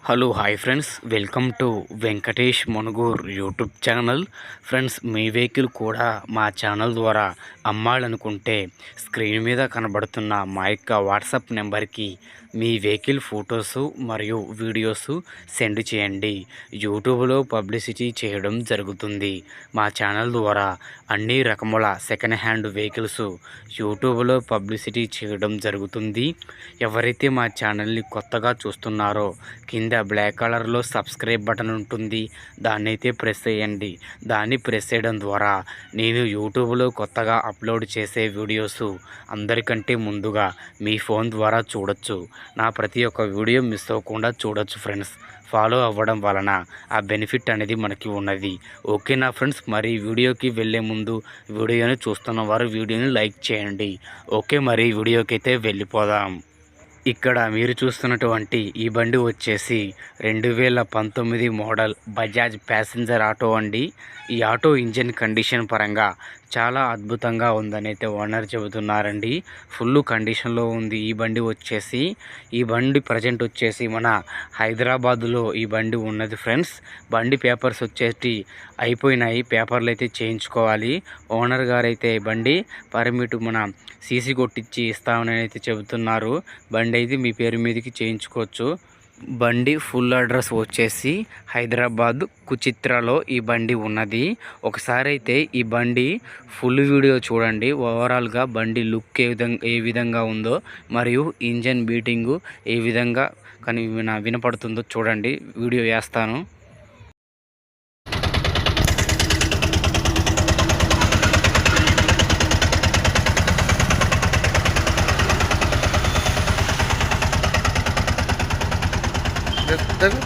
Hello hi friends, welcome to Venkatesh Manugur YouTube channel. Friends, me vehicle కూడా మా channel ద్వారా అమ్మాలనుకుంటే స్క్రీన్ మీద కనబడుతున్న మా యొక్క వాట్సాప్ నెంబర్కి మీ వెహికల్ ఫొటోసు మరియు వీడియోసు సెండ్ చేయండి. యూట్యూబ్లో పబ్లిసిటీ చేయడం జరుగుతుంది. మా ఛానల్ ద్వారా అన్ని రకముల సెకండ్ హ్యాండ్ వెహికల్స్ యూట్యూబ్లో పబ్లిసిటీ చేయడం జరుగుతుంది. ఎవరైతే మా ఛానల్ని కొత్తగా చూస్తున్నారో కింద బ్లాక్ కలర్లో సబ్స్క్రైబ్ బటన్ ఉంటుంది, దాన్ని అయితే ప్రెస్ చేయండి. దాన్ని ప్రెస్ చేయడం ద్వారా నేను యూట్యూబ్లో కొత్తగా అప్లోడ్ చేసే వీడియోస్ అందరికంటే ముందుగా మీ ఫోన్ ద్వారా చూడొచ్చు. నా ప్రతి ఒక్క వీడియో మిస్ అవ్వకుండా చూడొచ్చు ఫ్రెండ్స్. ఫాలో అవ్వడం వలన ఆ బెనిఫిట్ అనేది మనకి ఉన్నది. ఓకేనా ఫ్రెండ్స్, మరి వీడియోకి వెళ్ళే ముందు వీడియోని చూస్తున్న వారు వీడియోని లైక్ చేయండి. ఓకే, మరి వీడియోకి అయితే వెళ్ళిపోదాం. ఇక్కడ మీరు చూస్తున్నటువంటి ఈ బండి వచ్చేసి 2019 మోడల్ బజాజ్ ప్యాసింజర్ ఆటో అండి. ఈ ఆటో ఇంజిన్ కండిషన్ పరంగా చాలా అద్భుతంగా ఉందని అయితే ఓనర్ చెబుతున్నారండి. ఫుల్ కండిషన్లో ఉంది ఈ బండి వచ్చేసి. ఈ బండి ప్రజెంట్ వచ్చేసి మన హైదరాబాదులో ఈ బండి ఉన్నది ఫ్రెండ్స్. బండి పేపర్స్ వచ్చేసి అయిపోయినాయి, పేపర్లు అయితే చేయించుకోవాలి. ఓనర్ గారు అయితే బండి పర్మిట్ మన సీసీ కొట్టించి ఇస్తామని అయితే చెబుతున్నారు. బండి అయితే మీ పేరు మీదకి చేయించుకోవచ్చు. బండి ఫుల్ అడ్రస్ వచ్చేసి హైదరాబాద్ కుచిత్రాలో ఈ బండి ఉన్నది. ఒకసారి అయితే ఈ బండి ఫుల్ వీడియో చూడండి. ఓవరాల్గా బండి లుక్ ఏ విధంగా ఉందో మరియు ఇంజన్ బీటింగు ఏ విధంగా వినపడుతుందో చూడండి. వీడియో వేస్తాను.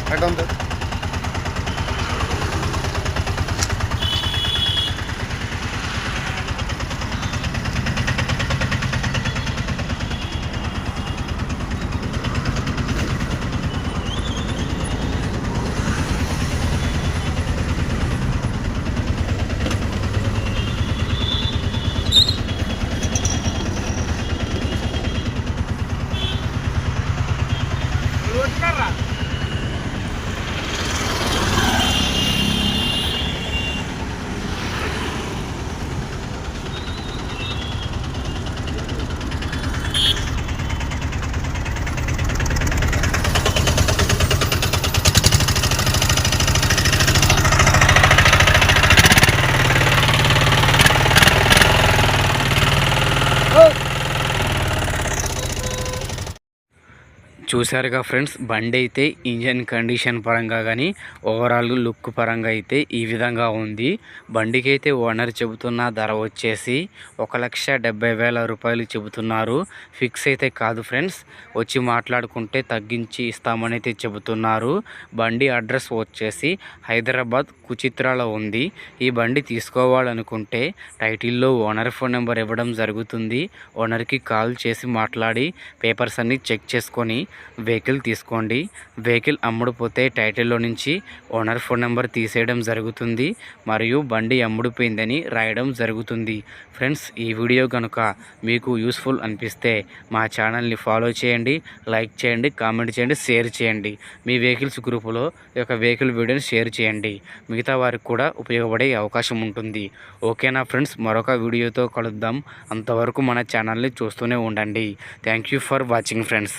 Right on there. చూశారుగా ఫ్రెండ్స్, బండి అయితే ఇంజన్ కండిషన్ పరంగా కానీ ఓవరాల్ లుక్ పరంగా అయితే ఈ విధంగా ఉంది. బండికి అయితే ఓనర్ చెబుతున్న ధర వచ్చేసి 1,70,000 రూపాయలు చెబుతున్నారు. ఫిక్స్ అయితే కాదు ఫ్రెండ్స్, వచ్చి మాట్లాడుకుంటే తగ్గించి ఇస్తామని అయితే చెబుతున్నారు. బండి అడ్రస్ వచ్చేసి హైదరాబాద్ కుచిత్రాలో ఉంది. ఈ బండి తీసుకోవాలనుకుంటే టైటిల్లో ఓనర్ ఫోన్ నెంబర్ ఇవ్వడం జరుగుతుంది. ఓనర్కి కాల్ చేసి మాట్లాడి పేపర్స్ అన్నీ చెక్ చేసుకొని వెహికల్ తీసుకోండి. వెహికల్ అమ్ముడుపోతే టైటిల్లో నుంచి ఓనర్ ఫోన్ నెంబర్ తీసేయడం జరుగుతుంది మరియు బండి అమ్ముడుపోయిందని రాయడం జరుగుతుంది. ఫ్రెండ్స్, ఈ వీడియో కనుక మీకు యూస్ఫుల్ అనిపిస్తే మా ఛానల్ని ఫాలో చేయండి, లైక్ చేయండి, కామెంట్ చేయండి, షేర్ చేయండి. మీ వెహికల్స్ గ్రూపులో ఈ యొక్క వెహికల్ వీడియోని షేర్ చేయండి. మిగతా వారికి కూడా ఉపయోగపడే అవకాశం ఉంటుంది. ఓకేనా ఫ్రెండ్స్, మరొక వీడియోతో కలుద్దాం. అంతవరకు మన ఛానల్ని చూస్తూనే ఉండండి. Thank you for watching friends.